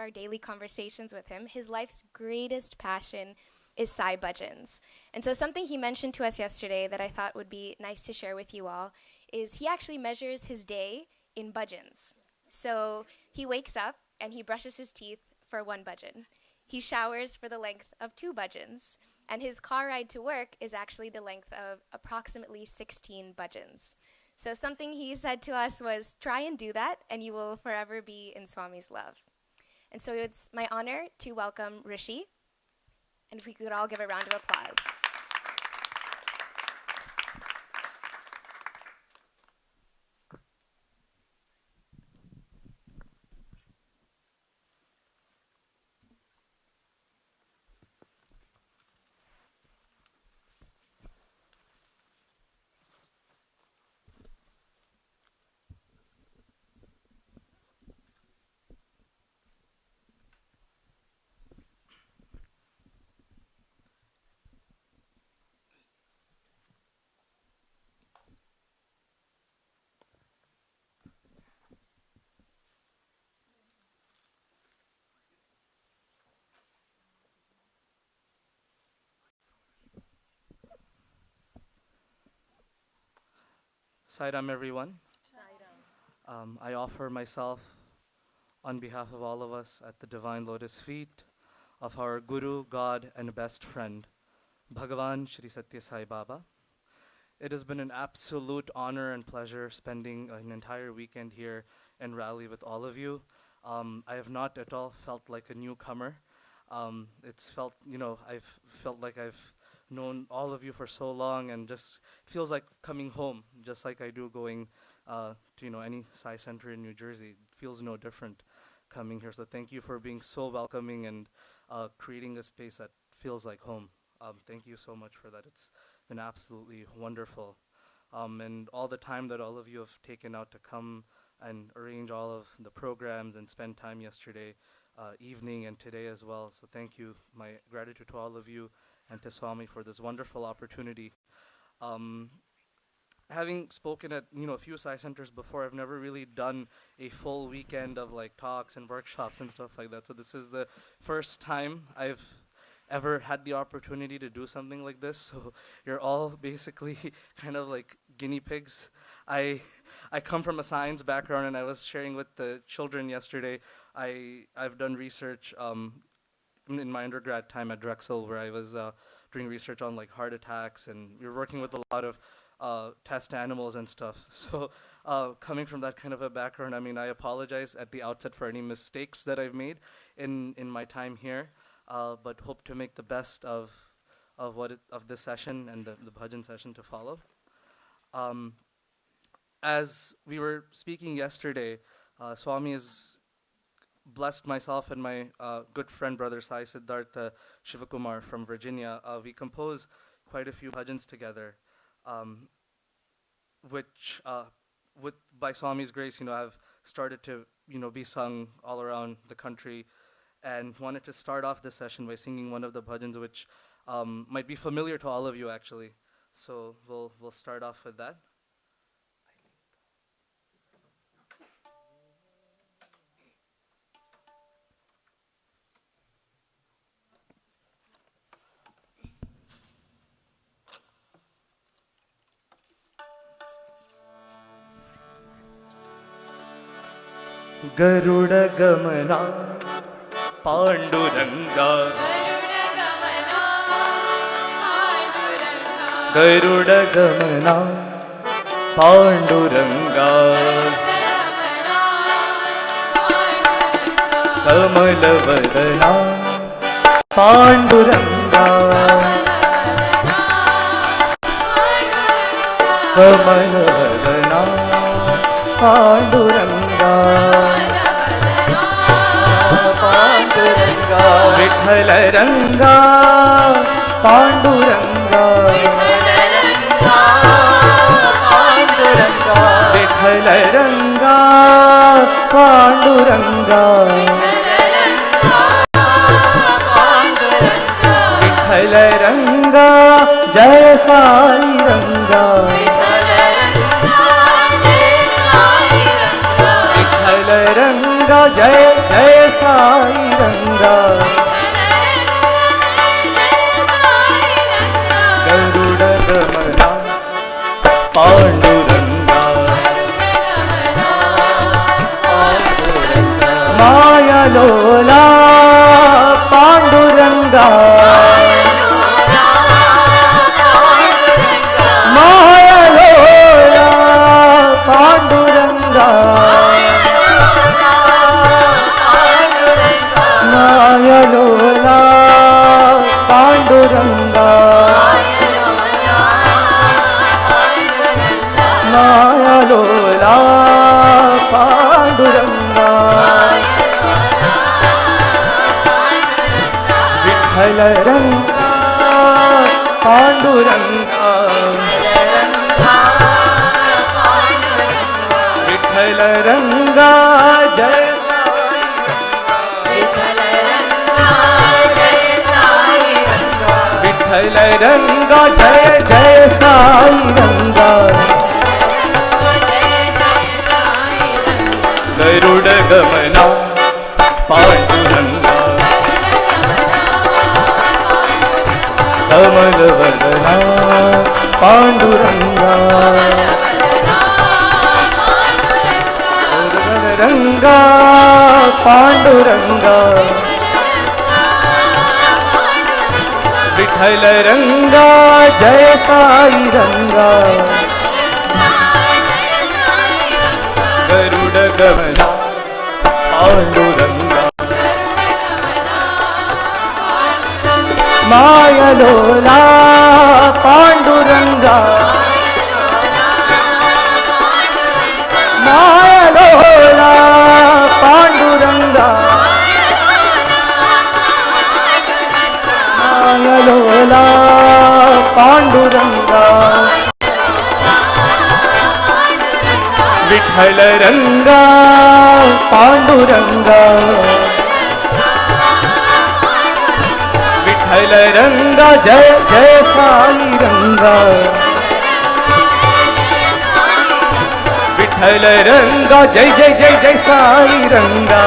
our daily conversations with him, his life's greatest passion is Sai Bhajans. And so something he mentioned to us yesterday that I thought would be nice to share with you all is he actually measures his day in bhajans. So he wakes up and he brushes his teeth for 1 bhajan. He showers for the length of 2 bhajans. And his car ride to work is actually the length of approximately 16 bhajans. So something he said to us was, try and do that, and you will forever be in Swami's love. And so it's my honor to welcome Rishi. And if we could all give a round of applause. Sairam, everyone. I offer myself on behalf of all of us at the Divine Lotus feet of our Guru, God, and best friend, Bhagavan Shri Sathya Sai Baba. It has been an absolute honor and pleasure spending an entire weekend here in Raleigh with all of you. I have not at all felt like a newcomer. It's felt, I've felt like I've known all of you for so long, and just feels like coming home, just like I do going to any Sai Center in New Jersey. It feels no different coming here. So thank you for being so welcoming and creating a space that feels like home. Thank you so much for that. It's been absolutely wonderful. And all the time that all of you have taken out to come and arrange all of the programs and spend time yesterday evening and today as well. So thank you. My gratitude to all of you and to Swami for this wonderful opportunity. Having spoken at a few Sai centers before, I've never really done a full weekend of like talks and workshops and stuff like that. So this is the first time I've ever had the opportunity to do something like this. So you're all basically kind of like guinea pigs. I come from a science background, and I was sharing with the children yesterday. I've done research in my undergrad time at Drexel, where I was doing research on like heart attacks, and we were working with a lot of test animals and stuff. So coming from that kind of a background, I apologize at the outset for any mistakes that I've made in my time here, but hope to make the best of this session and the bhajan session to follow. As we were speaking yesterday, Swami has blessed myself and my good friend brother Sai Siddhartha Shivakumar from Virginia. We compose quite a few bhajans together, which by Swami's grace, have started to be sung all around the country, and wanted to start off this session by singing one of the bhajans which might be familiar to all of you actually. So we'll start off with that. Garuda गमना पांडुरंगा गरुड़ गमना पांडुरंगा कमल वदना पांडुरंगा कमल वदना पांडुरंगा पांडुरंगा विठ्ठल रंगा पांडुरंगा पांडुरंगा विठ्ठल रंगा पांडुरंगा विठ्ठल रंगा जय साई रंगा विठ्ठल रंगा जय जय साई लोला पांडुरंगा माया लोला पांडुरंगा माया लोला पांडुरंगा माया लोला पांडुरंगा विठ्ठल रंगा पांडुरंगा विठ्ठल रंगा जय विठ्ठल रंगा जय जय साई रंगा गरुड गमना पांडुरंगा कमल वदना पांडुरंगा गरुड रंगा पांडुरंगा विठ्ठल रंगा जय साई रंगा गरुड गमना पांडुरंगा माया लोला पांडुरंगा माया लोला पांडुरंगा माया लोला पांडुरंगा विठ्ठल रंगा पांडुरंगा विठ्ठल रंगा जय जय साई रंगा विठ्ठल रंगा जय जय जय जय साई रंगा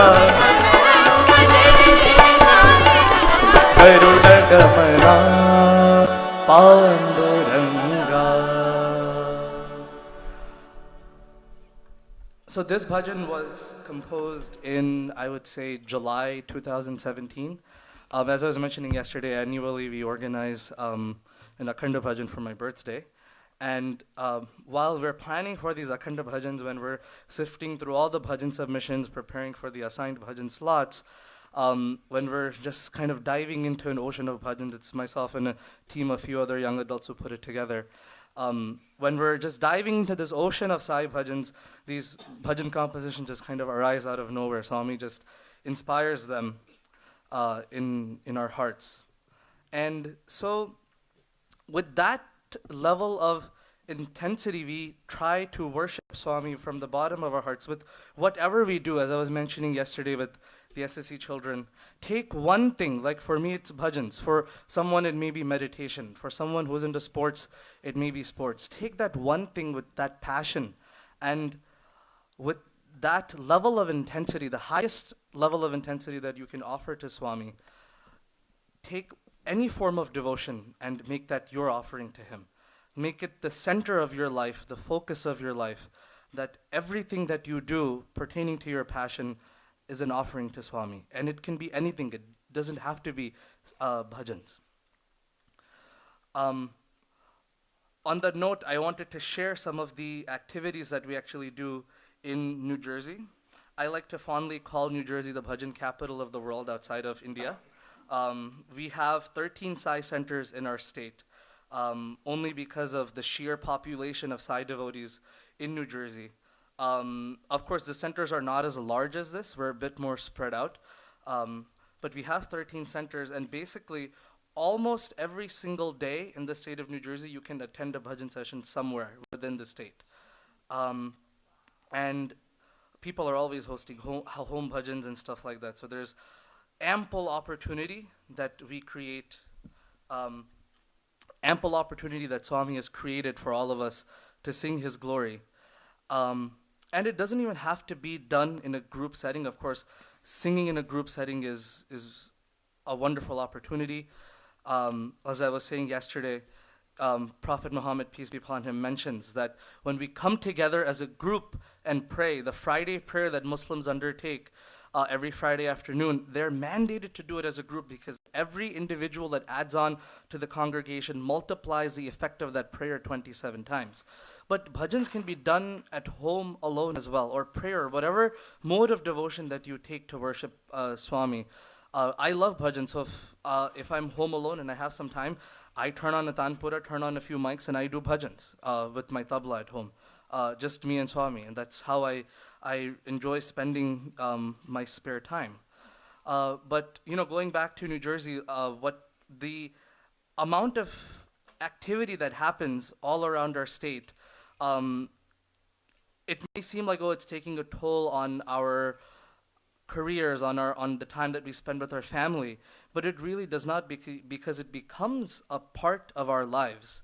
गरुड गमना Panduranga. So this bhajan was composed in, I would say, July 2017. As I was mentioning yesterday, annually we organize an Akhanda bhajan for my birthday. And while we're planning for these Akhanda bhajans, when we're sifting through all the bhajan submissions, preparing for the assigned bhajan slots, when we're just kind of diving into an ocean of bhajans, it's myself and a team of few other young adults who put it together. When we're just diving into this ocean of Sai bhajans, these bhajan compositions just kind of arise out of nowhere. Swami just inspires them in our hearts. And so with that level of intensity, we try to worship Swami from the bottom of our hearts with whatever we do. As I was mentioning yesterday with the SSC children, take one thing. Like for me, it's bhajans. For someone, it may be meditation. For someone who's into sports, it may be sports. Take that one thing with that passion, and with that level of intensity, the highest level of intensity that you can offer to Swami, take any form of devotion and make that your offering to him. Make it the center of your life, the focus of your life, that everything that you do pertaining to your passion is an offering to Swami. And it can be anything. It doesn't have to be bhajans. On that note, I wanted to share some of the activities that we actually do in New Jersey. I like to fondly call New Jersey the bhajan capital of the world outside of India. We have 13 Sai centers in our state, only because of the sheer population of Sai devotees in New Jersey. Of course, the centers are not as large as this. We're a bit more spread out. But we have 13 centers, and basically almost every single day in the state of New Jersey, you can attend a bhajan session somewhere within the state. And people are always hosting home bhajans and stuff like that. So there's ample opportunity that we create, ample opportunity that Swami has created for all of us to sing his glory. And it doesn't even have to be done in a group setting. Of course, singing in a group setting is a wonderful opportunity. As I was saying yesterday, Prophet Muhammad, peace be upon him, mentions that when we come together as a group and pray, the Friday prayer that Muslims undertake, every Friday afternoon, they're mandated to do it as a group because every individual that adds on to the congregation multiplies the effect of that prayer 27 times. But bhajans can be done at home alone as well, or prayer, whatever mode of devotion that you take to worship Swami. I love bhajans, so if I'm home alone and I have some time, I turn on a tanpura, turn on a few mics, and I do bhajans with my tabla at home. Just me and Swami, and that's how I enjoy spending my spare time. But going back to New Jersey, what the amount of activity that happens all around our state, it may seem like, it's taking a toll on our careers, on the time that we spend with our family, but it really does not, because it becomes a part of our lives.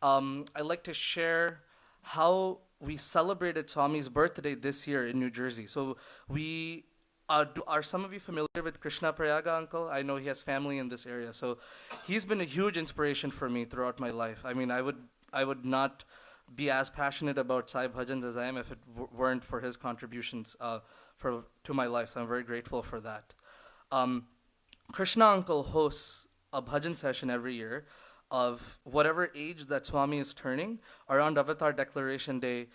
I'd like to share how we celebrated Swami's birthday this year in New Jersey. So we are some of you familiar with Krishna Prayaga, uncle? I know he has family in this area, so he's been a huge inspiration for me throughout my life. I mean, I would not be as passionate about Sai Bhajans as I am if it weren't for his contributions to my life. So I'm very grateful for that. Krishna uncle hosts a bhajan session every year of whatever age that Swami is turning. Around Avatar Declaration Day,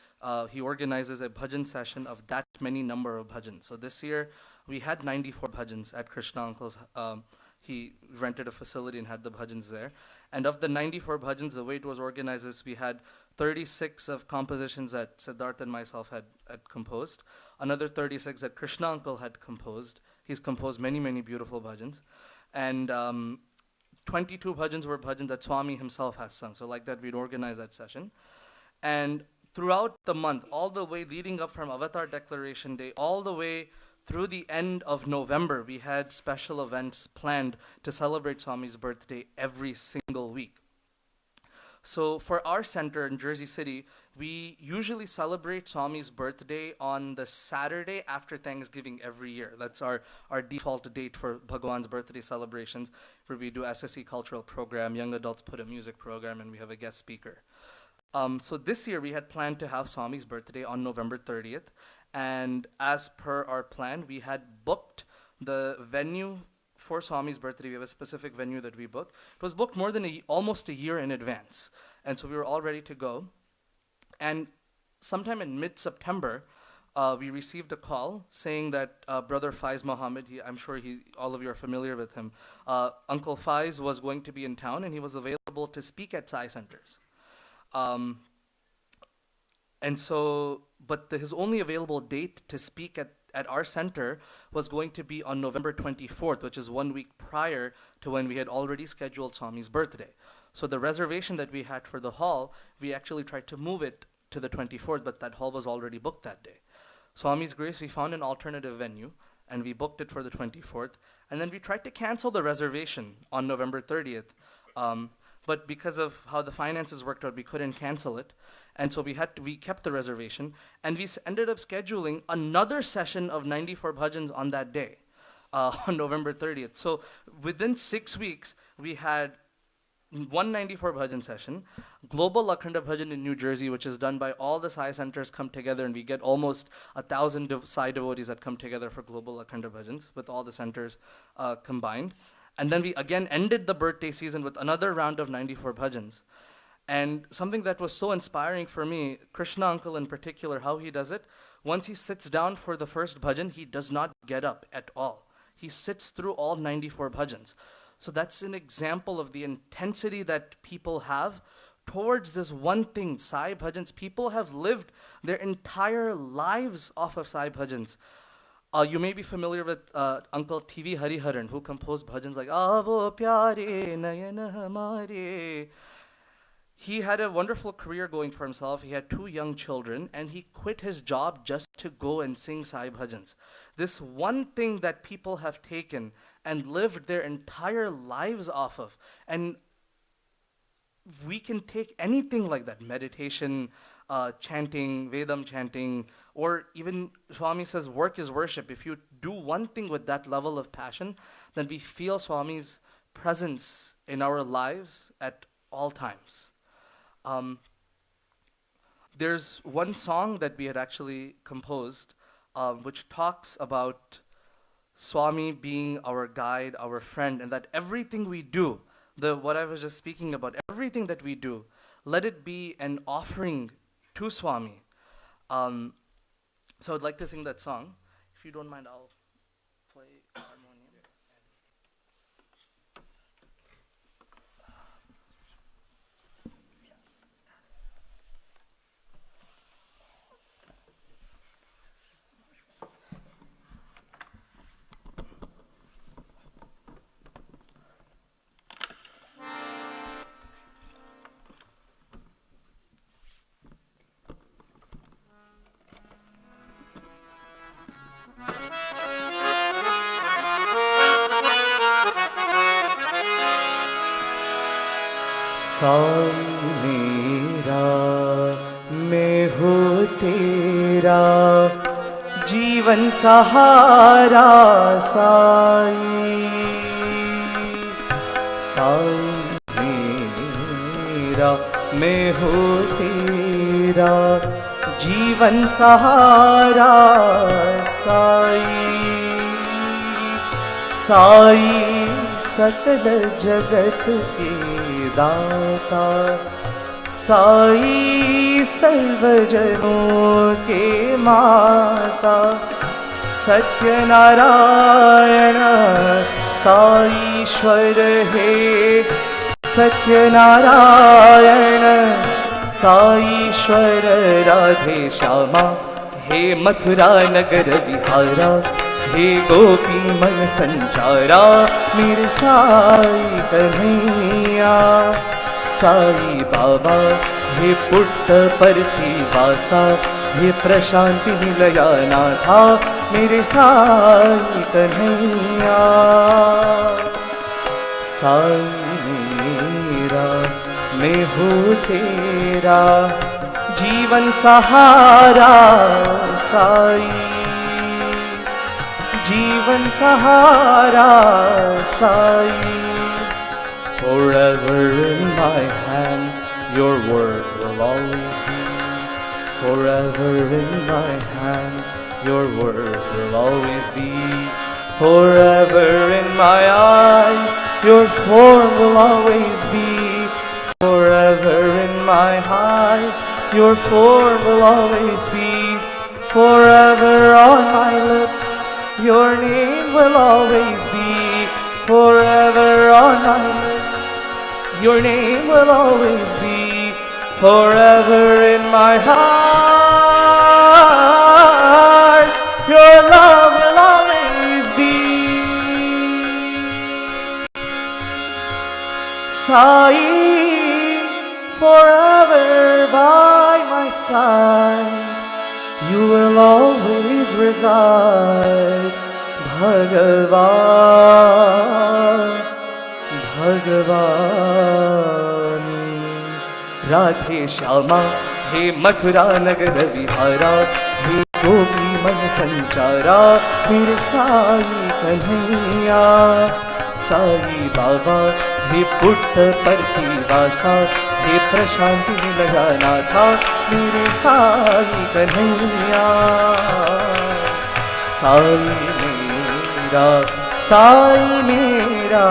he organizes a bhajan session of that many number of bhajans. So this year, we had 94 bhajans at Krishna uncle's. He rented a facility and had the bhajans there. And of the 94 bhajans, the way it was organized is we had 36 of compositions that Siddharth and myself had composed, another 36 that Krishna uncle had composed. He's composed many, many beautiful bhajans. And 22 bhajans were bhajans that Swami himself has sung. So like that, we'd organize that session. And throughout the month, all the way leading up from Avatar Declaration Day, all the way through the end of November, we had special events planned to celebrate Swami's birthday every single week. So for our center in Jersey City, we usually celebrate Swami's birthday on the Saturday after Thanksgiving every year. That's our default date for Bhagwan's birthday celebrations, where we do SSE cultural program, young adults put a music program, and we have a guest speaker. So this year we had planned to have Swami's birthday on November 30th. And as per our plan, we had booked the venue for Swami's birthday. We have a specific venue that we booked. It was booked more than almost a year in advance. And so we were all ready to go. And sometime in mid-September, we received a call saying that Brother Faiz Mohammed, I'm sure all of you are familiar with him, Uncle Faiz was going to be in town and he was available to speak at Sai Centers. But his only available date to speak at our center was going to be on November 24th, which is 1 week prior to when we had already scheduled Swami's birthday. So the reservation that we had for the hall, we actually tried to move it to the 24th, but that hall was already booked that day. Swami's grace, we found an alternative venue, and we booked it for the 24th. And then we tried to cancel the reservation on November 30th. But because of how the finances worked out, we couldn't cancel it. And so we kept the reservation, and we ended up scheduling another session of 94 bhajans on that day, on November 30th. So within 6 weeks, we had 194 bhajan session, Global Akhanda Bhajan in New Jersey, which is done by all the Sai centers come together, and we get almost 1,000 Sai devotees that come together for Global Akhanda Bhajans with all the centers combined. And then we again ended the birthday season with another round of 94 bhajans. And something that was so inspiring for me, Krishna uncle in particular, how he does it, once he sits down for the first bhajan, he does not get up at all. He sits through all 94 bhajans. So that's an example of the intensity that people have towards this one thing, Sai bhajans. People have lived their entire lives off of Sai bhajans. You may be familiar with Uncle T.V. Hariharan, who composed bhajans like Aavo Pyare Nayan Hamare. He had a wonderful career going for himself. He had 2 young children, and he quit his job just to go and sing Sai bhajans. This one thing that people have taken and lived their entire lives off of. And we can take anything like that, meditation, chanting, Vedam chanting, or even Swami says work is worship. If you do one thing with that level of passion, then we feel Swami's presence in our lives at all times. There's one song that we had actually composed, which talks about Swami being our guide, our friend, and that everything we do, what I was just speaking about, everything that we do, let it be an offering to Swami. So I'd like to sing that song. If you don't mind, I'll play harmonium. Sai मेरा मैं हूँ तेरा जीवन सहारा साई साई मेरा मैं हूँ तेरा जीवन सहारा साई साई सकल जगत के दाता साई सर्वजनों के माता सत्य नारायण साईश्वर हे सत्य नारायण साईश्वर राधे श्यामा हे मथुरा नगर विहारा हे गोपी मन संचारा मेरे साई कन्हैया साई बाबा हे पुट्टपर्ती वासा हे प्रशांति निलया नाथा मेरे साई कन्हैया साई मेरा मैं हूँ तेरा जीवन सहारा साई जीवन सहारा Sai forever in my hands your word will always be forever in my hands your word will always be forever in my eyes your form will always be forever in my eyes your form will always be forever on my lips your name will always be forever on my lips. Your name will always be forever in my heart. Your love will always be. Sai, forever by my side. You will always reside, Bhagavan, Bhagavan. Radhe Shyama, He Mathura Nagar Vihara, He Gopi Man Sanchara, Mere Sai Kanhaiya, Sai Baba, He Puttaparti Vasa, He Prashanti Nilaya Natha, Mere Sai Kanhaiya. Sai mera, Sai mera,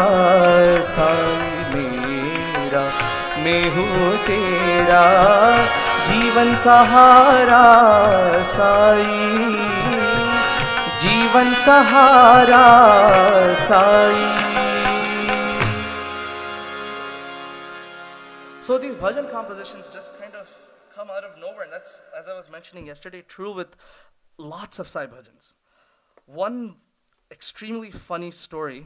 Sai mera, मैं हूँ तेरा जीवन सहारा साई, जीवन सहारा Sai. So these bhajan compositions just kind of come out of nowhere, and that's, as I was mentioning yesterday, true with lots of Sai bhajans. One extremely funny story,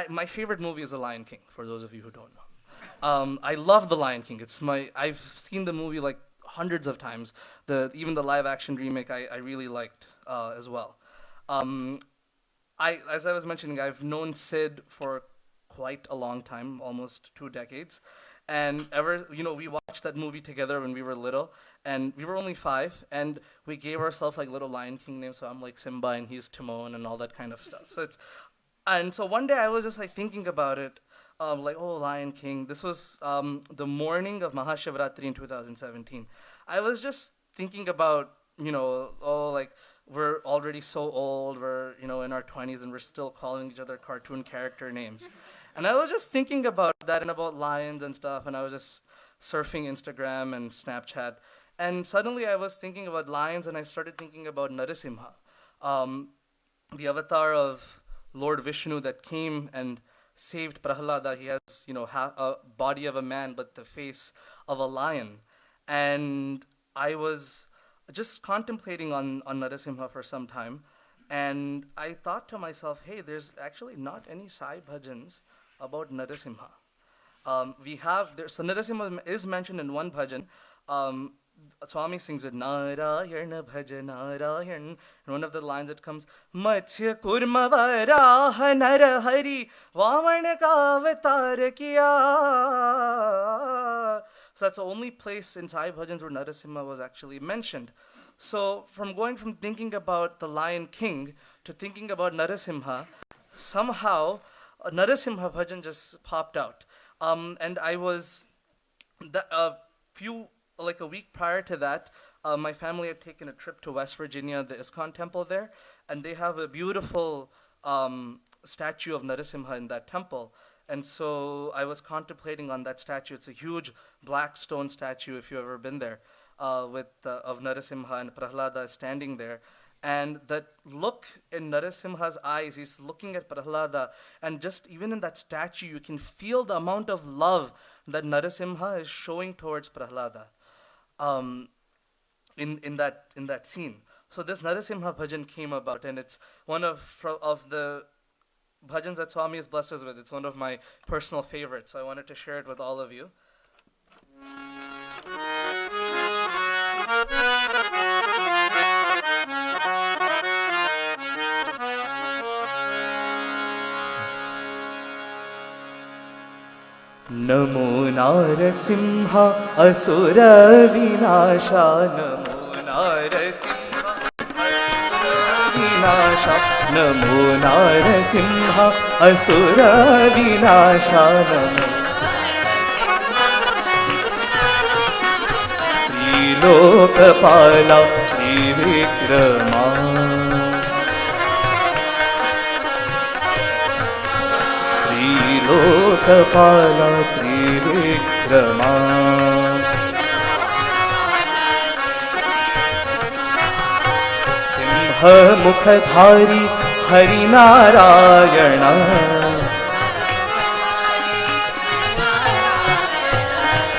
my favorite movie is The Lion King, for those of you who don't know. I love The Lion King. I've seen the movie like hundreds of times. Even the live action remake I really liked as well. As I was mentioning, I've known Sid for quite a long time, almost 2 decades. And we watched that movie together when we were little, and we were only 5, and we gave ourselves like little Lion King names. So I'm like Simba, and he's Timon, and all that kind of stuff. So one day I was just like thinking about it, like, oh, Lion King. This was the morning of Mahashivratri in 2017. I was just thinking about, we're already so old, we're, in our 20s and we're still calling each other cartoon character names. And I was just thinking about that and about lions and stuff, and I was just surfing Instagram and Snapchat. And suddenly I was thinking about lions, and I started thinking about Narasimha, the avatar of Lord Vishnu that came and saved Prahlada. He has, a body of a man, but the face of a lion. And I was just contemplating on Narasimha for some time, and I thought to myself, hey, there's actually not any Sai bhajans about Narasimha. So Narasimha is mentioned in one bhajan. Swami sings it, Narayana bhaja Narayana. And one of the lines that comes, Matsya kurma varaha nara hari vamana ka avatar kiya. So that's the only place in Sai bhajans where Narasimha was actually mentioned. So going from thinking about the Lion King to thinking about Narasimha, somehow a Narasimha bhajan just popped out. And I was, a week prior to that, my family had taken a trip to West Virginia, the ISKCON temple there, and they have a beautiful statue of Narasimha in that temple. And so I was contemplating on that statue. It's a huge black stone statue, if you've ever been there, of Narasimha, and Prahlada standing there. And that look in Narasimha's eyes, he's looking at Prahlada, and just even in that statue, you can feel the amount of love that Narasimha is showing towards Prahlada in that scene. So this Narasimha bhajan came about, and it's one of the bhajans that Swami has blessed us with. It's one of my personal favorites, so I wanted to share it with all of you. Namo Narasimha Asura Vinasha. Namo Narasimha Asura Vinasha. Namo Narasimha Asura Vinasha. Trilokapala Trivikrama. Lokapala Trivikrama. Simha Mukhadhari Hari Narayana.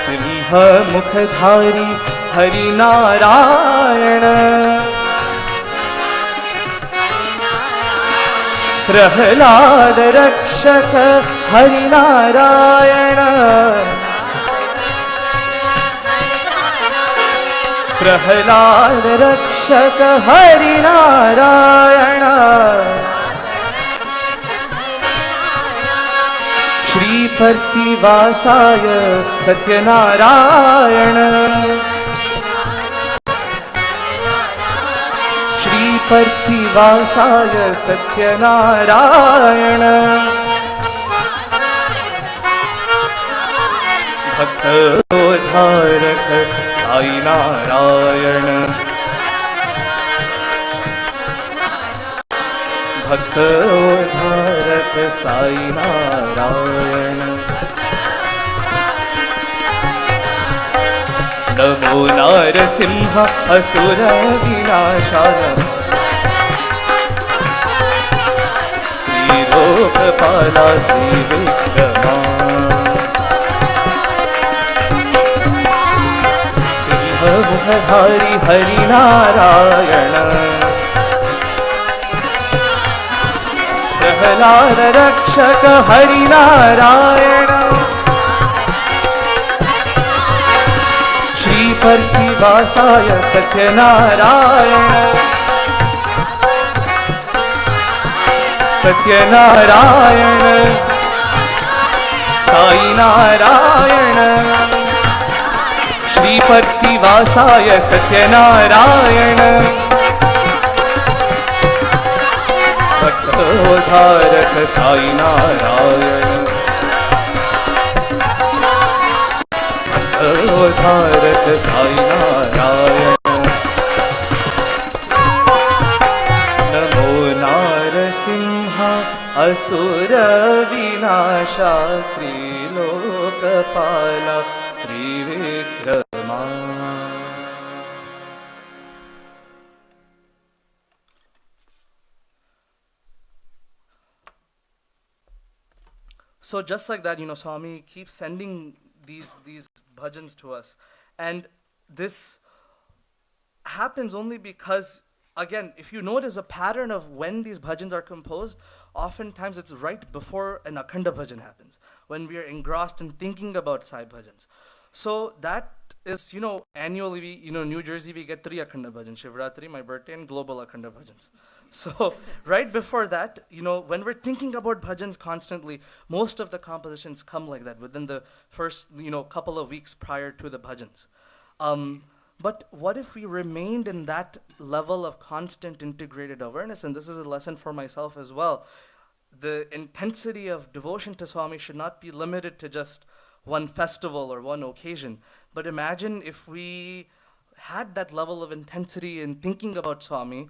Simha Mukhadhari Hari Narayana. Prahlad Rakshaka Hari Narayana. Prahlad Rakshaka Hari Narayana. Shri Partivasaya Sathya Narayana. Partivasaya Sathya Narayana. Bhakta Udharak Sai Narayana. Bhakta Udharak Sai Narayana. Namo Narasimha Asura Vinashana. Lokapala Trivikrama. Simha Mukhadhari Hari Narayana. Prahlad Rakshaka Hari Narayana. Shri Partivasaya Sathya Narayana. Sathya Narayana. Sai Narayana. Shri Partivasaya Sathya Narayana. Bhakta Udharak Sai Narayana. Bhakta Udharak Sai Narayana. असुर विनाशा त्रिलोकपाला Trivikrama. So just like that, Swami keeps sending these bhajans to us. And this happens only because, again, if you notice a pattern of when these bhajans are composed, oftentimes it's right before an Akhanda bhajan happens, when we are engrossed in thinking about Sai bhajans. So that is, annually, New Jersey, we get 3 Akhanda bhajans, Shivratri, my birthday, and global Akhanda bhajans. So right before that, when we're thinking about bhajans constantly, most of the compositions come like that within the first, couple of weeks prior to the bhajans. But what if we remained in that level of constant integrated awareness? And this is a lesson for myself as well. The intensity of devotion to Swami should not be limited to just one festival or one occasion. But imagine if we had that level of intensity in thinking about Swami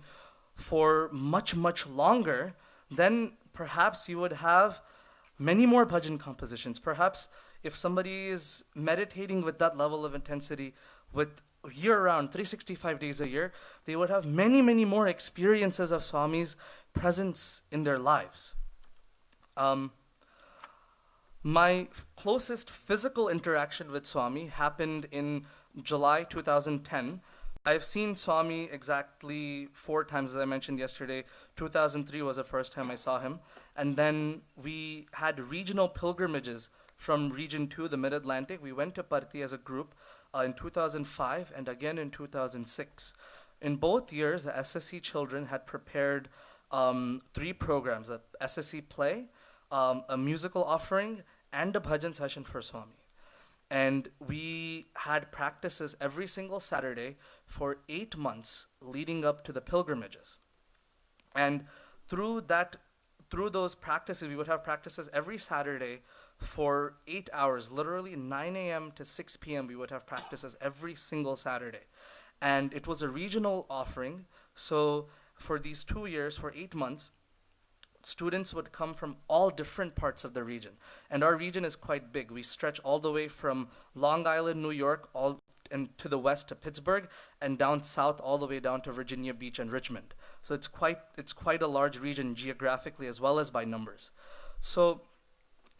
for much, much longer, then perhaps you would have many more bhajan compositions. Perhaps if somebody is meditating with that level of intensity with year-round, 365 days a year, they would have many, many more experiences of Swami's presence in their lives. My closest physical interaction with Swami happened in July 2010. I've seen Swami exactly 4 times, as I mentioned yesterday. 2003 was the first time I saw him. And then we had regional pilgrimages from Region 2, the Mid-Atlantic. We went to Parthi as a group in 2005 and again in 2006. In both years, the SSC children had prepared 3 programs, a SSC play, a musical offering, and a bhajan session for Swami. And we had practices every single Saturday for 8 months leading up to the pilgrimages. And through those practices, we would have practices every Saturday for 8 hours, literally 9 a.m. to 6 p.m. We would have practices every single Saturday. And it was a regional offering. So for these 2 years, for 8 months, students would come from all different parts of the region. And our region is quite big. We stretch all the way from Long Island, New York, and to the west to Pittsburgh, and down south all the way down to Virginia Beach and Richmond. So it's quite a large region geographically as well as by numbers. So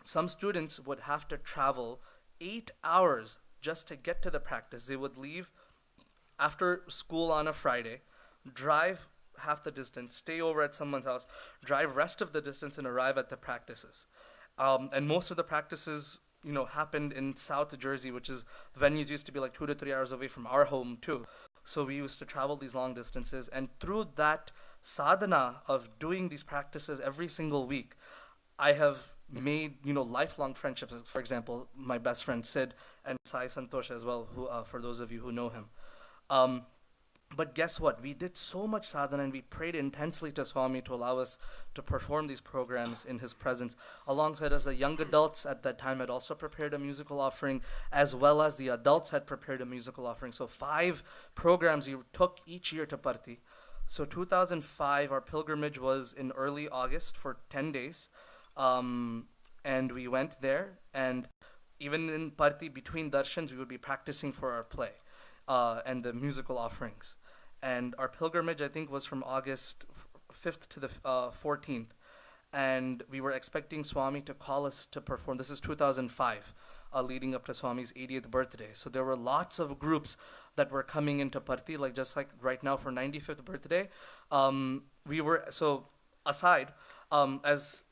some students would have to travel 8 hours just to get to the practice. They would leave after school on a Friday, drive half the distance, stay over at someone's house, drive rest of the distance, and arrive at the practices. And most of the practices, happened in South Jersey, which is, venues used to be like 2 to 3 hours away from our home too. So we used to travel these long distances. And through that sadhana of doing these practices every single week, I have made, lifelong friendships. For example, my best friend Sid and Sai Santosh as well, who, for those of you who know him. But guess what? We did so much sadhana and we prayed intensely to Swami to allow us to perform these programs in his presence. Alongside us, the young adults at that time had also prepared a musical offering, as well as the adults had prepared a musical offering. So 5 programs we took each year to Parthi. So 2005, our pilgrimage was in early August for 10 days. And we went there, and even in Parthi, between darshans, we would be practicing for our play and the musical offerings. And our pilgrimage, I think, was from August 5th to the 14th. And we were expecting Swami to call us to perform. This is 2005, leading up to Swami's 80th birthday. So there were lots of groups that were coming into Parthi, just like right now for 95th birthday. As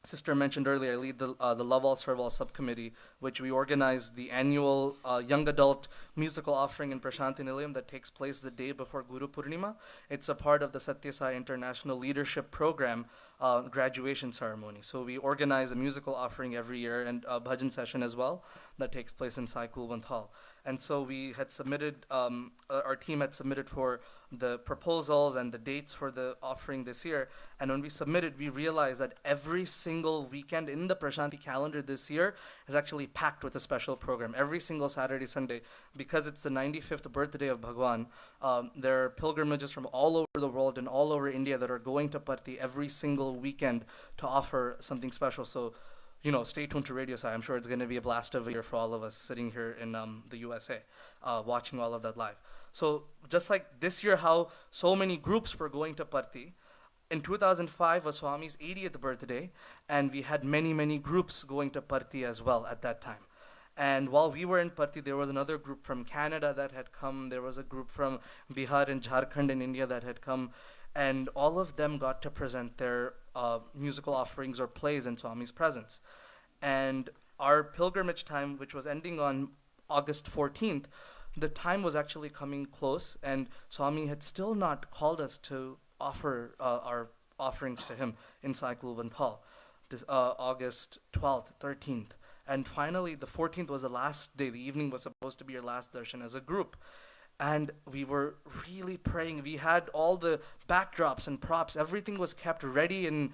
Sister mentioned earlier, I lead the Love All Serve All subcommittee, which we organize the annual young adult musical offering in Prashanti Nilayam that takes place the day before Guru Purnima. It's a part of the Sathya Sai International Leadership Program graduation ceremony. So we organize a musical offering every year and a bhajan session as well that takes place in Sai Kulwant Hall. And so we had submitted, our team had submitted for the proposals and the dates for the offering this year. And when we submitted, we realized that every single weekend in the Prashanti calendar this year is actually packed with a special program. Every single Saturday, Sunday, because it's the 95th birthday of Bhagwan, there are pilgrimages from all over the world and all over India that are going to Patti every single weekend to offer something special. So, stay tuned to Radio Sai. I'm sure it's going to be a blast of a year for all of us sitting here in the USA, watching all of that live. So just like this year, how so many groups were going to Patti, in 2005 was Swami's 80th birthday, and we had many, many groups going to Patti as well at that time. And while we were in Patti, there was another group from Canada that had come. There was a group from Bihar and Jharkhand in India that had come. And all of them got to present their musical offerings or plays in Swami's presence. And our pilgrimage time, which was ending on August 14th, the time was actually coming close, and Swami had still not called us to offer our offerings to him in Sai Kulwant Hall, August 12th, 13th. And finally, the 14th was the last day. The evening was supposed to be our last darshan as a group. And we were really praying. We had all the backdrops and props. Everything was kept ready in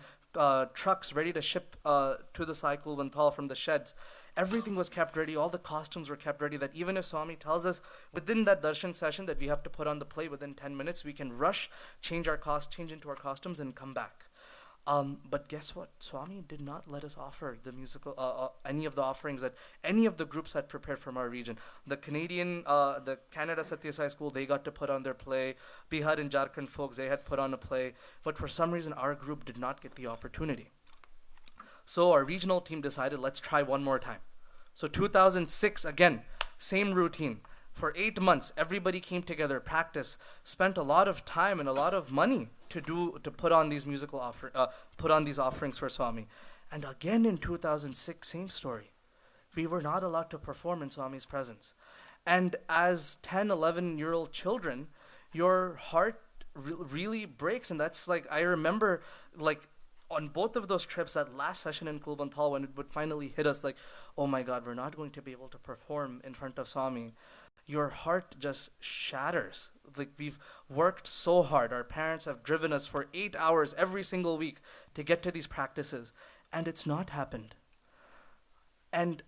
trucks, ready to ship to the Sai Kulwant Hall from the sheds. Everything was kept ready. All the costumes were kept ready, that even if Swami tells us within that darshan session that we have to put on the play within 10 minutes, we can rush, change into our costumes, and come back. But guess what? Swami did not let us offer the musical, any of the offerings that any of the groups had prepared from our region. The Canada Sathya Sai School, they got to put on their play. Bihar and Jharkhand folks, they had put on a play. But for some reason, our group did not get the opportunity. So our regional team decided, let's try one more time. So 2006, again, same routine. For 8 months, everybody came together, practiced, spent a lot of time and a lot of money to put on these offerings for Swami. And again in 2006, same story. We were not allowed to perform in Swami's presence. And as 10, 11-year-old children, your heart really breaks. And that's like, I remember on both of those trips, that last session in Kulwant Hall, when it would finally hit us like, oh my God, we're not going to be able to perform in front of Swami. Your heart just shatters. Like, we've worked so hard. Our parents have driven us for 8 hours every single week to get to these practices, and it's not happened. And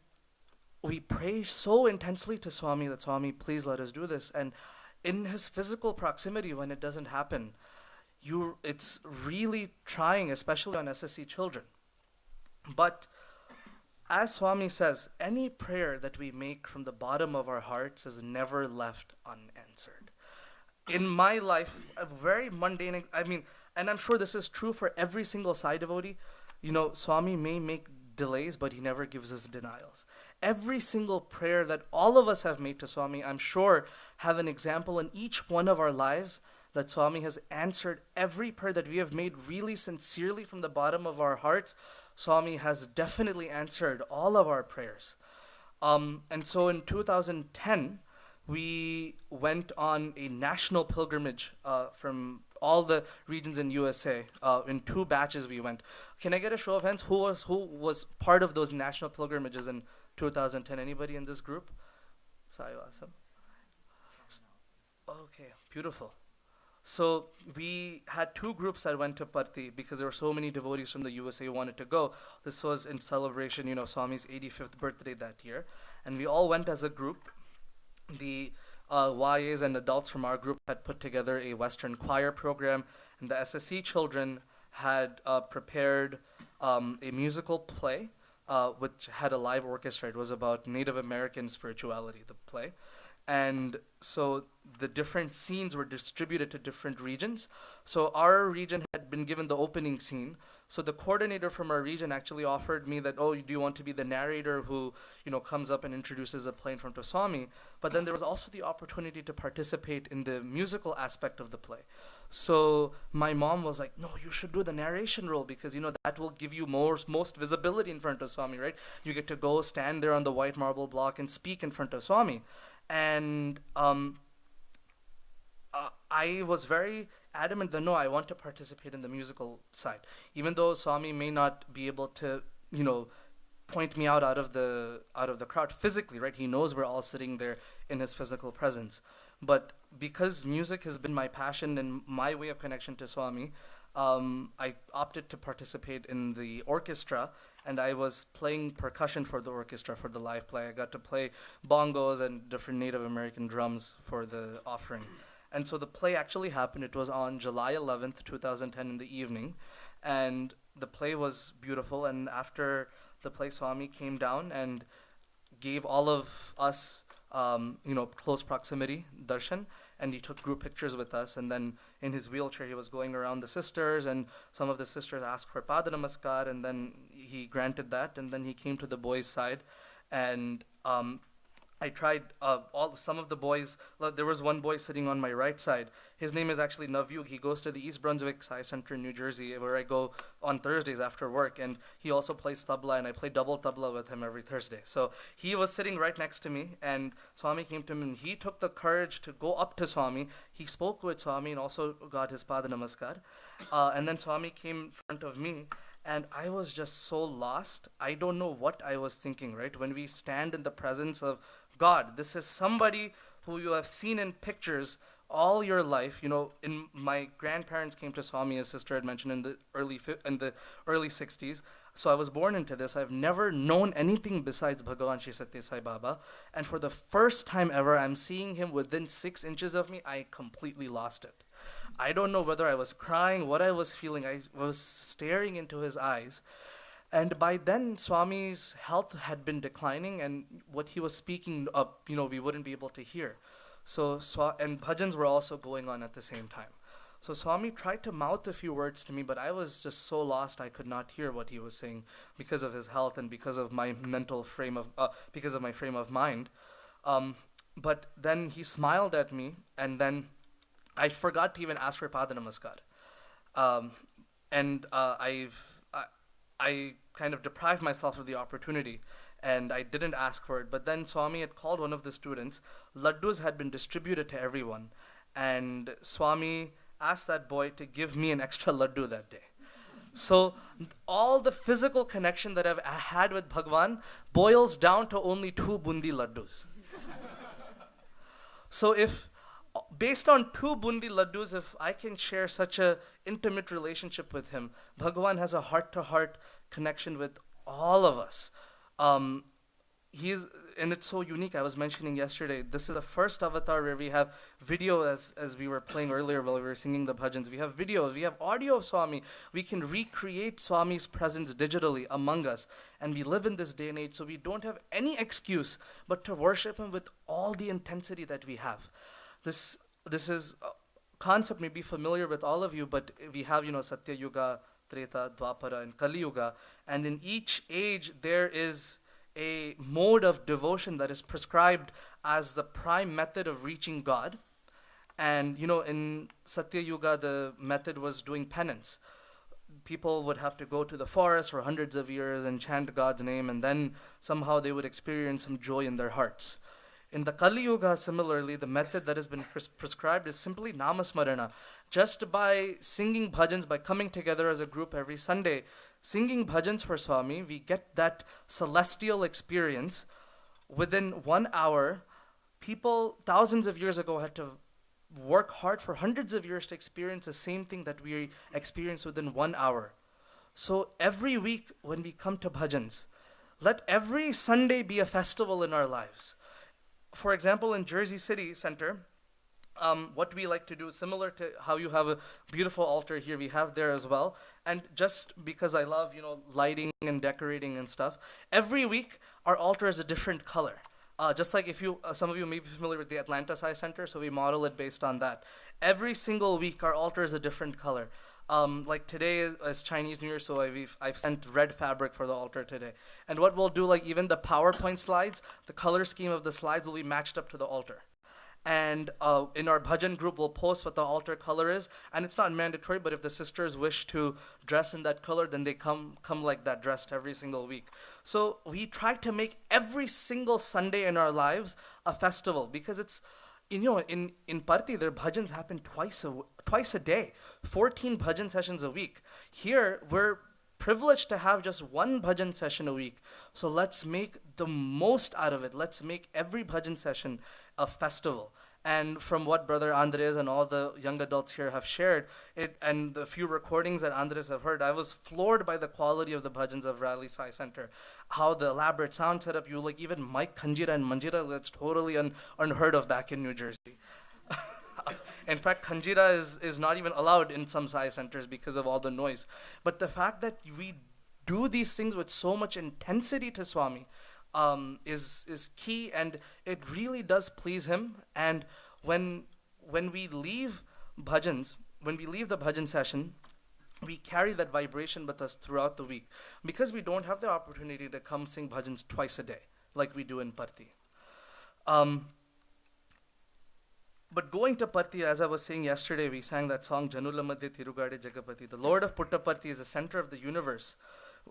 we pray so intensely to Swami that, Swami, please let us do this. And in his physical proximity, when it doesn't happen, it's really trying, especially on SSC children. But as Swami says, any prayer that we make from the bottom of our hearts is never left unanswered. In my life, a very mundane, and I'm sure this is true for every single Sai devotee, Swami may make delays, but he never gives us denials. Every single prayer that all of us have made to Swami, I'm sure, have an example in each one of our lives that Swami has answered every prayer that we have made really sincerely from the bottom of our hearts. Swami has definitely answered all of our prayers. And so in 2010, we went on a national pilgrimage from all the regions in USA. In 2 batches we went. Can I get a show of hands? Who was part of those national pilgrimages in 2010? Anybody in this group? Sai, awesome. Okay, beautiful. So we had 2 groups that went to Patti because there were so many devotees from the USA who wanted to go. This was in celebration, Swami's 85th birthday that year. And we all went as a group. The YAs and adults from our group had put together a Western choir program, and the SSC children had prepared a musical play which had a live orchestra. It was about Native American spirituality, the play. And so the different scenes were distributed to different regions. So our region had been given the opening scene. So the coordinator from our region actually offered me that, oh, do you want to be the narrator who, comes up and introduces a play in front of Swami? But then there was also the opportunity to participate in the musical aspect of the play. So my mom was like, no, you should do the narration role because, that will give you most visibility in front of Swami, right? You get to go stand there on the white marble block and speak in front of Swami. And I was very adamant that no, I want to participate in the musical side. Even though Swami may not be able to, point me out of the crowd physically, right? He knows we're all sitting there in his physical presence. But because music has been my passion and my way of connection to Swami, I opted to participate in the orchestra, and I was playing percussion for the orchestra for the live play. I got to play bongos and different Native American drums for the offering. And so the play actually happened. It was on July 11th, 2010 in the evening, and the play was beautiful. And after the play, Swami came down and gave all of us, close proximity darshan, and he took group pictures with us. And then in his wheelchair, he was going around the sisters, and some of the sisters asked for pada namaskar, and then he granted that. And then he came to the boys' side, and I tried some of the boys. There was one boy sitting on my right side. His name is actually Navyug. He goes to the East Brunswick Sci Center in New Jersey, where I go on Thursdays after work. And he also plays tabla, and I play double tabla with him every Thursday. So he was sitting right next to me, and Swami came to him, and he took the courage to go up to Swami. He spoke with Swami and also got his pada namaskar. And then Swami came in front of me, and I was just so lost. I don't know what I was thinking, right? When we stand in the presence of God, this is somebody who you have seen in pictures all your life. In my grandparents came to Swami, as sister had mentioned, in the early 60s. So I was born into this. I've never known anything besides Bhagavan Shri Sathya Sai Baba. And for the first time ever, I'm seeing him within 6 inches of me. I completely lost it. I don't know whether I was crying, what I was feeling. I was staring into his eyes. And by then, Swami's health had been declining, and what he was speaking up, we wouldn't be able to hear. And bhajans were also going on at the same time. So Swami tried to mouth a few words to me, but I was just so lost I could not hear what he was saying because of his health and because of my because of my frame of mind. But then he smiled at me, and then I forgot to even ask for pada namaskar. I kind of deprived myself of the opportunity, and I didn't ask for it. But then Swami had called one of the students. Laddus had been distributed to everyone, and Swami asked that boy to give me an extra laddu that day. So all the physical connection that I've had with Bhagwan boils down to only 2 bundi laddus. So based on 2 bundi laddus, if I can share such a intimate relationship with him, Bhagavan has a heart-to-heart connection with all of us. And it's so unique. I was mentioning yesterday, this is the first avatar where we have video, as we were playing earlier while we were singing the bhajans. We have videos, we have audio of Swami. We can recreate Swami's presence digitally among us. And we live in this day and age, so we don't have any excuse but to worship him with all the intensity that we have. This is a concept may be familiar with all of you, but we have, Sathya Yuga, Treta, Dwapara, and Kali Yuga. And in each age, there is a mode of devotion that is prescribed as the prime method of reaching God. And, in Sathya Yuga, the method was doing penance. People would have to go to the forest for hundreds of years and chant God's name, and then somehow they would experience some joy in their hearts. In the Kali Yuga, similarly, the method that has been prescribed is simply namasmarana. Just by singing bhajans, by coming together as a group every Sunday, singing bhajans for Swami, we get that celestial experience. Within 1 hour, people thousands of years ago had to work hard for hundreds of years to experience the same thing that we experience within 1 hour. So every week when we come to bhajans, let every Sunday be a festival in our lives. For example, in Jersey City Center, what we like to do, similar to how you have a beautiful altar here, we have there as well. And just because I love, lighting and decorating and stuff, every week our altar is a different color. Just like some of you may be familiar with the Atlanta Sci Center, so we model it based on that. Every single week our altar is a different color. Like today is Chinese New Year, so I've sent red fabric for the altar today. And what we'll do, like even the PowerPoint slides, the color scheme of the slides will be matched up to the altar. And in our bhajan group, we'll post what the altar color is. And it's not mandatory, but if the sisters wish to dress in that color, then they come like that, dressed every single week. So we try to make every single Sunday in our lives a festival, because it's, in Parthi, their bhajans happen twice a day, 14 bhajan sessions a week. Here, we're privileged to have just 1 bhajan session a week. So let's make the most out of it. Let's make every bhajan session a festival. And from what Brother Andres and all the young adults here have shared, and the few recordings that Andres have heard, I was floored by the quality of the bhajans of Raleigh Sai Center. How the elaborate sound setup, you like even mic Khanjira and Manjira, that's totally unheard of back in New Jersey. In fact, Khanjira is not even allowed in some Sai centers because of all the noise. But the fact that we do these things with so much intensity to Swami is key, and it really does please him. And when we leave bhajans, when we leave the bhajan session, we carry that vibration with us throughout the week, because we don't have the opportunity to come sing bhajans twice a day like we do in Parthi. But going to Parthi, as I was saying yesterday, we sang that song, Janula Madhya Thirugade Jagapati. The Lord of Puttaparthi is the center of the universe.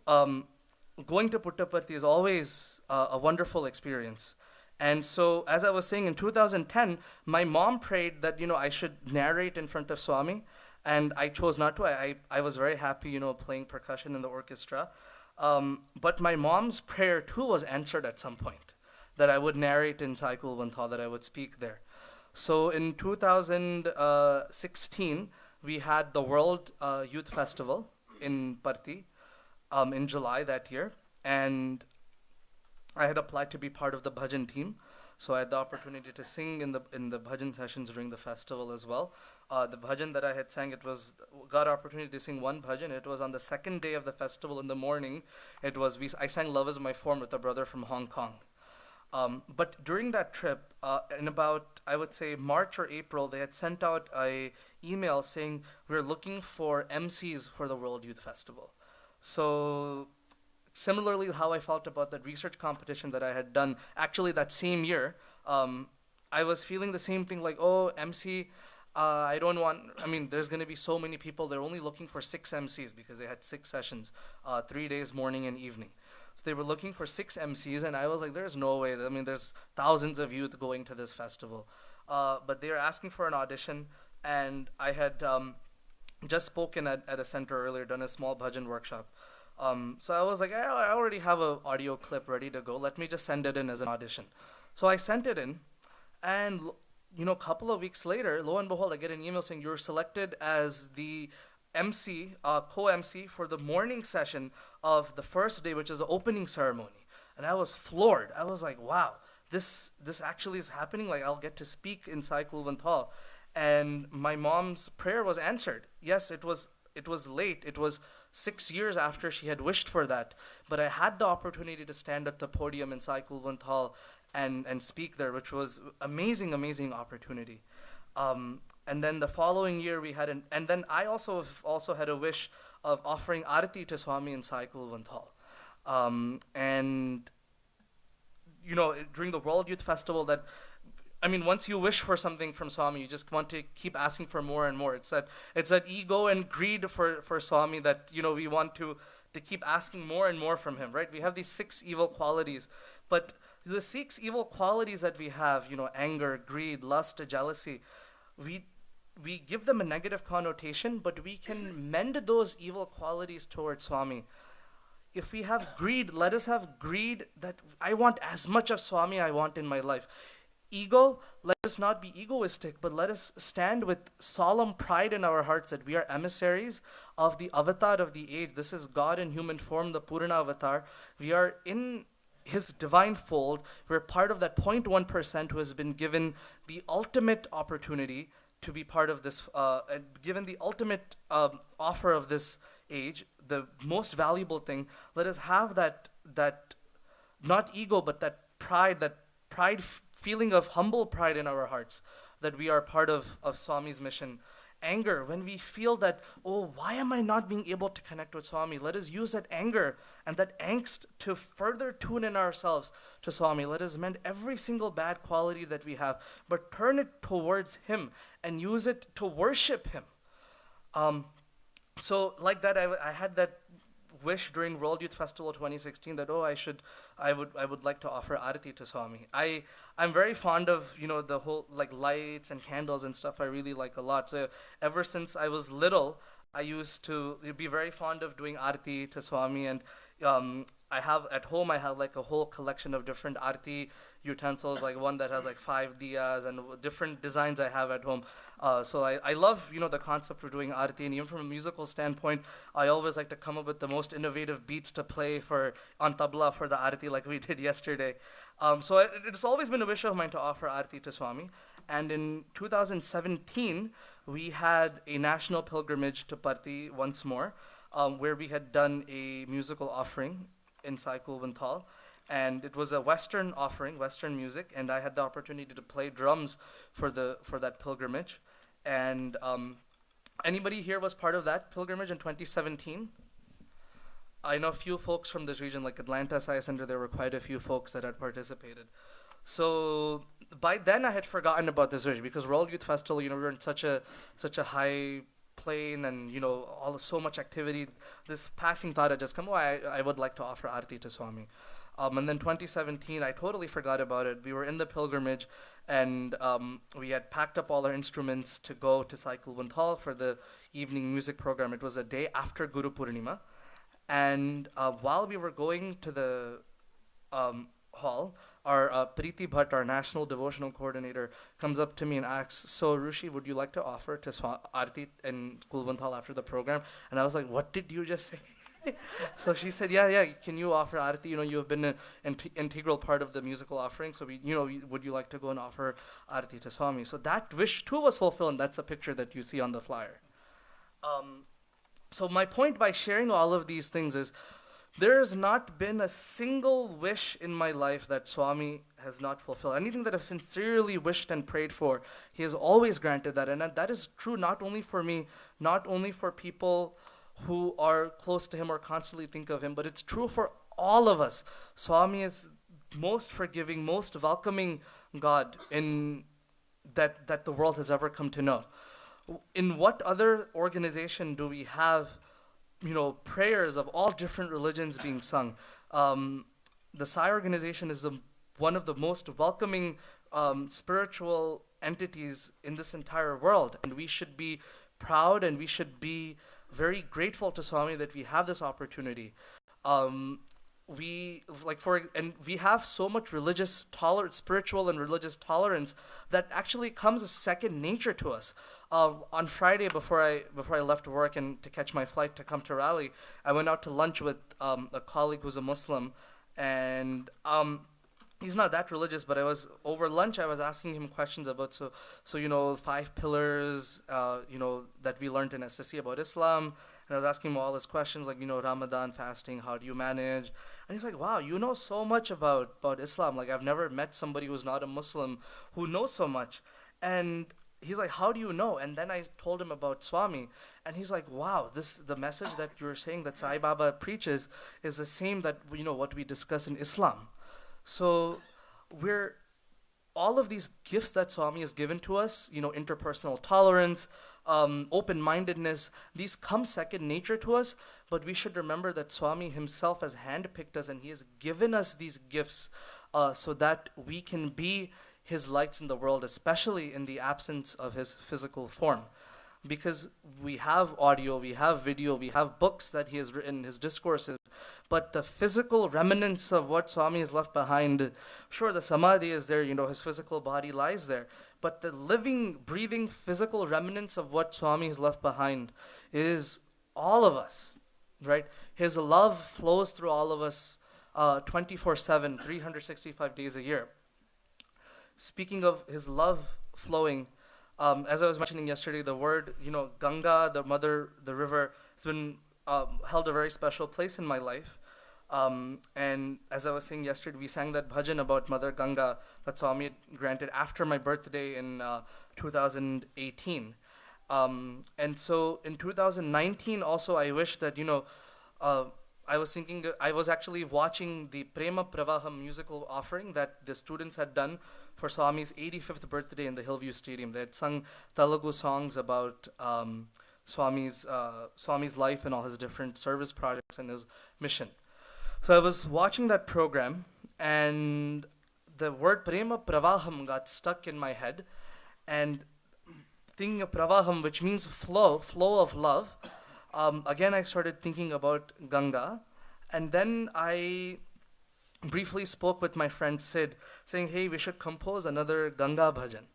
Going to Puttaparthi is always a wonderful experience. And so, as I was saying, in 2010, my mom prayed that, I should narrate in front of Swami, and I chose not to. I was very happy, playing percussion in the orchestra. But my mom's prayer, too, was answered at some point, that I would narrate in Sai Kulwantha, that I would speak there. So in 2016, we had the World Youth Festival in Parthi in July that year, and I had applied to be part of the bhajan team. So I had the opportunity to sing in the bhajan sessions during the festival as well. The bhajan that I had sang, got opportunity to sing one bhajan. It was on the second day of the festival in the morning. I sang Love Is My Form with a brother from Hong Kong. But during that trip, in about, I would say, March or April, they had sent out an email saying, we're looking for MCs for the World Youth Festival. So similarly, how I felt about that research competition that I had done, actually that same year, I was feeling the same thing, like, MC, there's going to be so many people. They're only looking for 6 MCs because they had 6 sessions, 3 days, morning and evening. So they were looking for 6 MCs, and I was like, there's no way. There's thousands of youth going to this festival. But they were asking for an audition, and I had just spoken at a center earlier, done a small bhajan workshop. So I was like, I already have an audio clip ready to go. Let me just send it in as an audition. So I sent it in, and a couple of weeks later, lo and behold, I get an email saying you're selected as the MC, co-MC for the morning session of the first day, which is the opening ceremony. And I was floored. I was like, wow, this actually is happening. Like, I'll get to speak in Sai Kulwantha. And my mom's prayer was answered. Yes, it was late. It was 6 years after she had wished for that. But I had the opportunity to stand at the podium in Sai Kulwantha and speak there, which was amazing opportunity. And then the following year we had and then I also had a wish of offering Arati to Swami in Sai Kulwantha. And during the World Youth Festival, once you wish for something from Swami, you just want to keep asking for more and more. It's that ego and greed for Swami that we want to keep asking more and more from him, right? We have these 6 evil qualities, but the 6 evil qualities that we have, anger, greed, lust, jealousy, we give them a negative connotation, but we can mend those evil qualities towards Swami. If we have greed, let us have greed that I want as much of Swami I want in my life. Ego, let us not be egoistic, but let us stand with solemn pride in our hearts that we are emissaries of the avatar of the age. This is God in human form, the Purana avatar. We are in his divine fold. We're part of that 0.1% who has been given the ultimate opportunity to be part of this, given the ultimate offer of this age, the most valuable thing. Let us have that not ego, but that pride feeling of humble pride in our hearts, that we are part of Swami's mission. Anger, when we feel that, why am I not being able to connect with Swami? Let us use that anger and that angst to further tune in ourselves to Swami. Let us mend every single bad quality that we have, but turn it towards him and use it to worship him. So like that, I had that wish during World Youth Festival 2016 that I would like to offer Arati to Swami. I'm very fond of the whole like lights and candles and stuff. I really like a lot. So ever since I was little, I used to be very fond of doing Arati to Swami, and I have at home, I have like a whole collection of different arti utensils, like one that has like 5 diyas and different designs I have at home. So I love, the concept of doing arti, and even from a musical standpoint, I always like to come up with the most innovative beats to play on tabla for the arti like we did yesterday. So it's always been a wish of mine to offer arti to Swami. And in 2017, we had a national pilgrimage to Parthi once more, where we had done a musical offering in Sai Kulbanthal. And it was a Western offering, Western music, and I had the opportunity to play drums for that pilgrimage. And anybody here was part of that pilgrimage in 2017? I know a few folks from this region, like Atlanta Sai Center, there were quite a few folks that had participated. So by then I had forgotten about this vision, because World Youth Festival, we were in such a high plane, and so much activity. This passing thought had just come, I would like to offer Aarti to Swami. And then 2017, I totally forgot about it. We were in the pilgrimage, and we had packed up all our instruments to go to Sai Kulbanthal for the evening music program. It was a day after Guru Purnima. And while we were going to the hall, our Preeti Bhatt, our national devotional coordinator, comes up to me and asks, "So Rushi, would you like to offer to Aarti in Kulbanthal after the program?" And I was like, "What did you just say?" So she said, yeah, can you offer Aarti? You have been an integral part of the musical offering, so would you like to go and offer Aarti to Swami? So that wish too was fulfilled, and that's a picture that you see on the flyer. So my point by sharing all of these things is, there has not been a single wish in my life that Swami has not fulfilled. Anything that I've sincerely wished and prayed for, he has always granted that. And that is true not only for me, not only for people who are close to him or constantly think of him, but it's true for all of us. Swami is most forgiving, most welcoming God that the world has ever come to know. In what other organization do we have prayers of all different religions being sung? The Sai organization is one of the most welcoming spiritual entities in this entire world, and we should be proud, and we should be very grateful to Swami that we have this opportunity. We have so much religious spiritual and religious tolerance that actually comes as second nature to us. On Friday, before I left work and to catch my flight to come to Raleigh, I went out to lunch with a colleague who's a Muslim, and he's not that religious, but over lunch I was asking him questions about 5 pillars that we learned in SSC about Islam, and I was asking him all his questions like Ramadan, fasting, how do you manage? And he's like, wow, you know so much about Islam. Like, I've never met somebody who's not a Muslim who knows so much. And he's like, how do you know? And then I told him about Swami, and he's like, wow, the message that you're saying that Sai Baba preaches is the same that what we discuss in Islam. So all of these gifts that Swami has given to us, interpersonal tolerance, open-mindedness, these come second nature to us, but we should remember that Swami himself has handpicked us, and he has given us these gifts so that we can be his lights in the world, especially in the absence of his physical form. Because we have audio, we have video, we have books that he has written, his discourses, but the physical remnants of what Swami has left behind, sure, the samadhi is there, his physical body lies there, but the living, breathing, physical remnants of what Swami has left behind is all of us, right? His love flows through all of us 24/7, 365 days a year. Speaking of his love flowing, as I was mentioning yesterday, the word, Ganga, the mother, the river, has been held a very special place in my life. And as I was saying yesterday, we sang that bhajan about Mother Ganga that Swami granted after my birthday in 2018. And so in 2019 also, I wish that, I was actually watching the Prema Pravaham musical offering that the students had done for Swami's 85th birthday in the Hillview Stadium. They had sung Telugu songs about Swami's life and all his different service projects and his mission. So I was watching that program, and the word Prema Pravaham got stuck in my head, and thinking of Pravaham, which means flow of love, again I started thinking about Ganga, And then I briefly spoke with my friend Sid, saying, hey, we should compose another Ganga bhajan.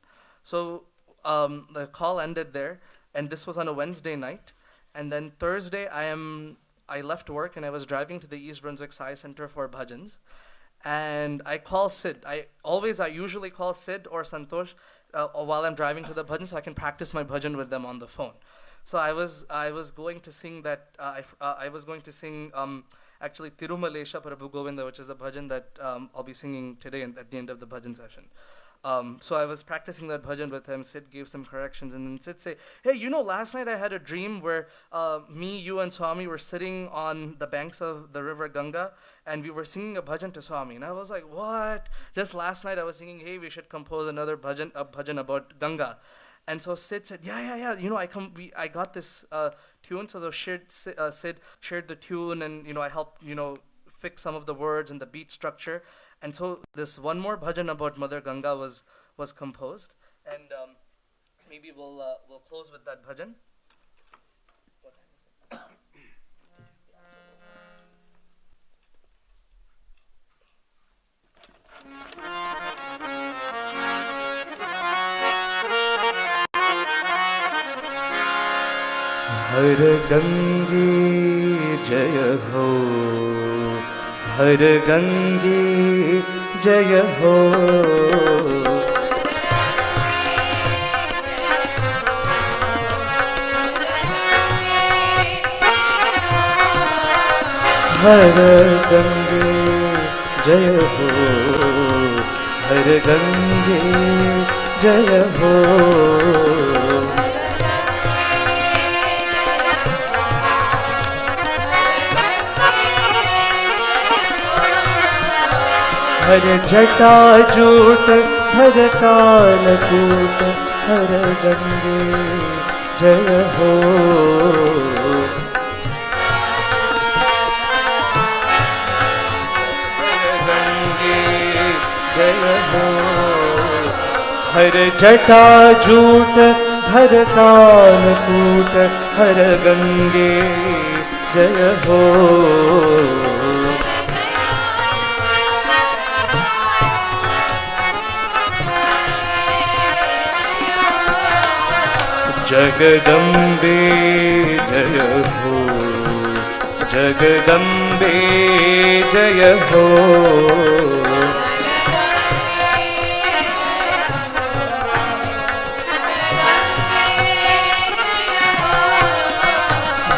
So the call ended there, and this was on a Wednesday night. And then Thursday, I left work and I was driving to the East Brunswick Sai Center for bhajans. And I call Sid. I usually call Sid or Santosh while I'm driving to the bhajan, so I can practice my bhajan with them on the phone. So I was going to sing that. I was going to sing actually Tirumalesha Prabhu Govinda, which is a bhajan that I'll be singing today at the end of the bhajan session. So I was practicing that bhajan with him. Sid gave some corrections, and then Sid say, hey, last night I had a dream where me, you, and Swami were sitting on the banks of the river Ganga, and we were singing a bhajan to Swami. And I was like, what? Just last night I was singing, hey, we should compose another bhajan about Ganga. And so Sid said, yeah. I got this tune. So Sid shared the tune, and I helped fix some of the words and the beat structure. And so this one more bhajan about Mother Ganga was composed, and maybe we'll close with that bhajan. What time is it? हर गंगे जय हो, हर गंगे जय हो, हर गंगे जय हो, हर गंगे जय हो, हर जटा jute हर कालकूट हर गंगे जय हो, हर गंगे जय हो, हर जटा जूट हर कालकूट हर गंगे जय हो, जगदम्बे जय हो, जगदम्बे जय हो,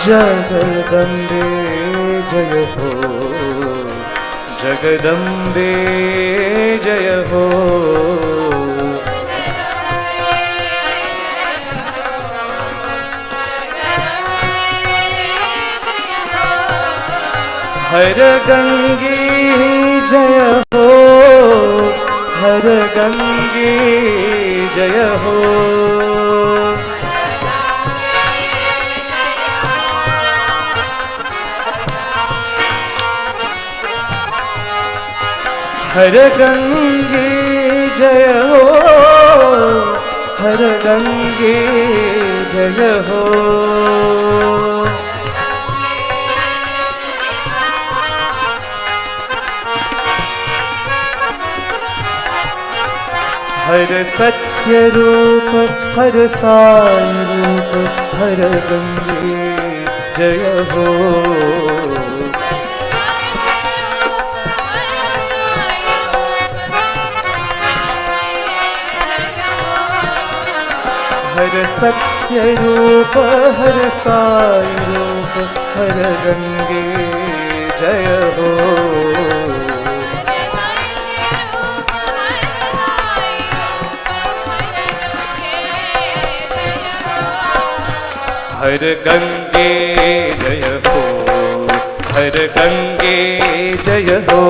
जगदम्बे जय हो, जगदम्बे जय हो, हर गंगे जय हो, हर गंगे जय हो, हर गंगे जय हो, हर गंगे जय हो, हर सत्य रूप हर साई रूप हर गंगे जय हो, हर सत्य रूप हर साई रूप हर गंगे जय हो, हर गंगे जय हो, हर गंगे जय हो,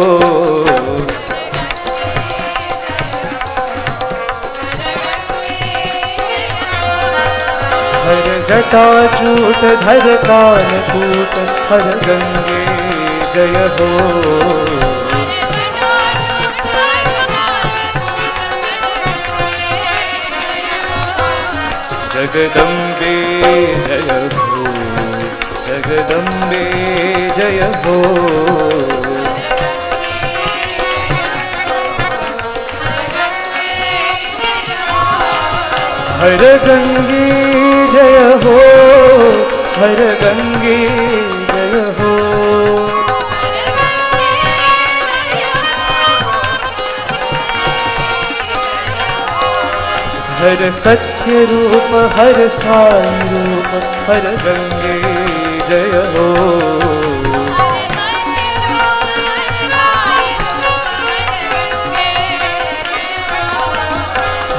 हर जटा जूट धर कालकूट हर गंगे जय हो, जगदम्बे जय हो, जगदम्बे जय हो हर गंगे जय हो हर गंगे जय हो हर सत्य रूप हर साई रूप हर गंगे जय हो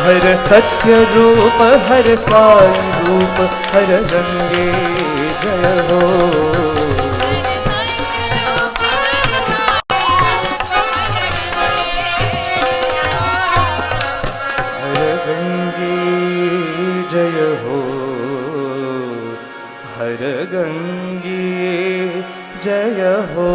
हर सत्य रूप हर साई रूप हर गंगे जय हो हर गंगे जय हो हर गंगे जय हो.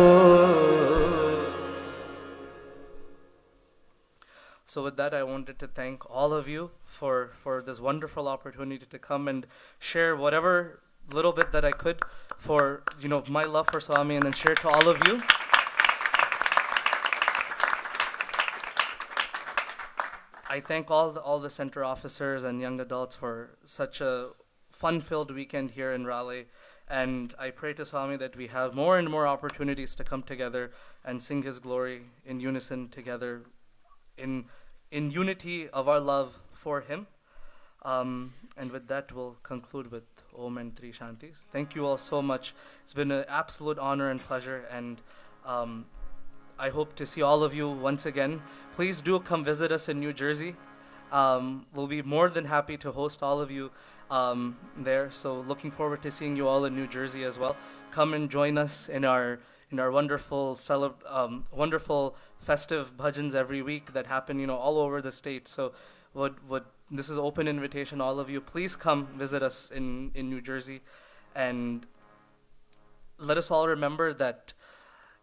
So with that, I wanted to thank all of you for this wonderful opportunity to come and share whatever little bit that I could for, my love for Swami and then share to all of you. I thank all the center officers and young adults for such a fun-filled weekend here in Raleigh. And I pray to Swami that we have more and more opportunities to come together and sing His glory in unison together in unity of our love for Him. And with that, we'll conclude with Om and Three Shantis. Thank you all so much. It's been an absolute honor and pleasure, and I hope to see all of you once again. Please do come visit us in New Jersey. We'll be more than happy to host all of you there. So looking forward to seeing you all in New Jersey as well. Come and join us in our wonderful wonderful festive bhajans every week that happen all over the state. So this is open invitation, all of you. Please come visit us in New Jersey, and let us all remember that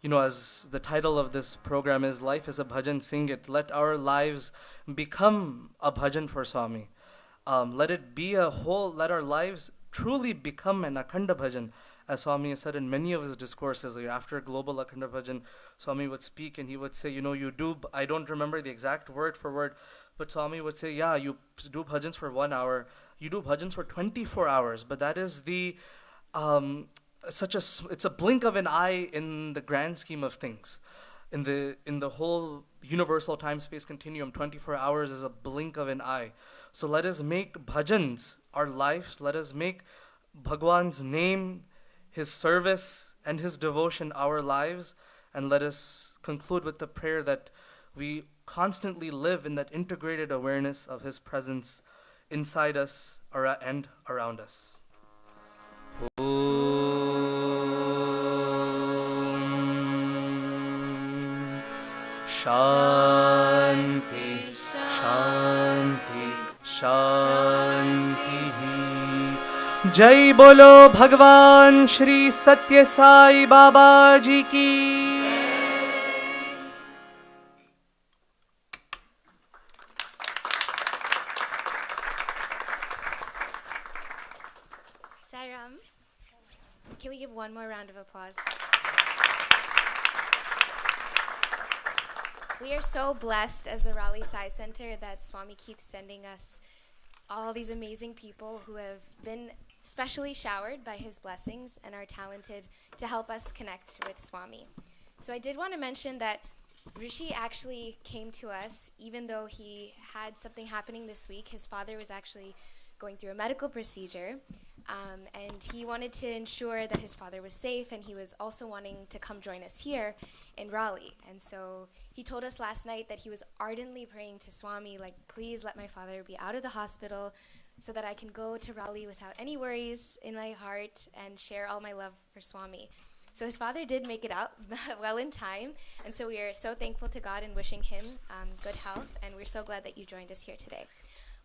as the title of this program is Life is a Bhajan, Sing It. Let our lives become a bhajan for Swami. Let it be a whole, let our lives truly become an Akhanda Bhajan. As Swami has said in many of his discourses, after Global Akhanda Bhajan, Swami would speak and he would say, you do, I don't remember the exact word for word, but Swami would say, yeah, you do bhajans for 1 hour, you do bhajans for 24 hours, but that is it's a blink of an eye in the grand scheme of things. In the whole universal time-space continuum, 24 hours is a blink of an eye. So let us make bhajans our lives. Let us make Bhagwan's name, His service, and His devotion our lives. And let us conclude with the prayer that we constantly live in that integrated awareness of His presence inside us and around us. Shanti, Shanti, Shanti. Jai Bolo Bhagwan Shri Sathya Sai Baba Ji ki. Sairam, can we give one more round of applause? We are so blessed as the Raleigh Sai Center that Swami keeps sending us all these amazing people who have been specially showered by his blessings and are talented to help us connect with Swami. So I did want to mention that Rishi actually came to us even though he had something happening this week. His father was actually going through a medical procedure, and he wanted to ensure that his father was safe, and he was also wanting to come join us here in Raleigh. And so he told us last night that he was ardently praying to Swami, like, please let my father be out of the hospital so that I can go to Raleigh without any worries in my heart and share all my love for Swami. So his father did make it out well in time, and so we are so thankful to God and wishing him good health, and we're so glad that you joined us here today.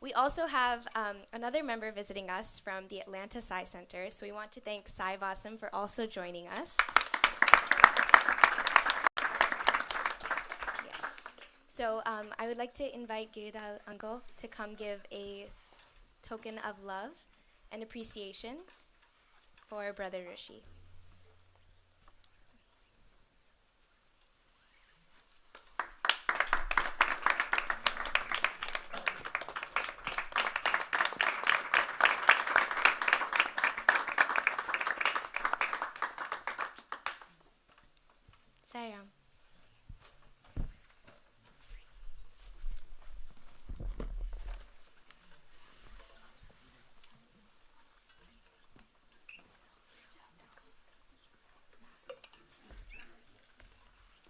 We also have another member visiting us from the Atlanta Sai Center, so we want to thank Sai Vasam for also joining us. Yes. So I would like to invite Giridhar uncle to come give a token of love and appreciation for Brother Rushi.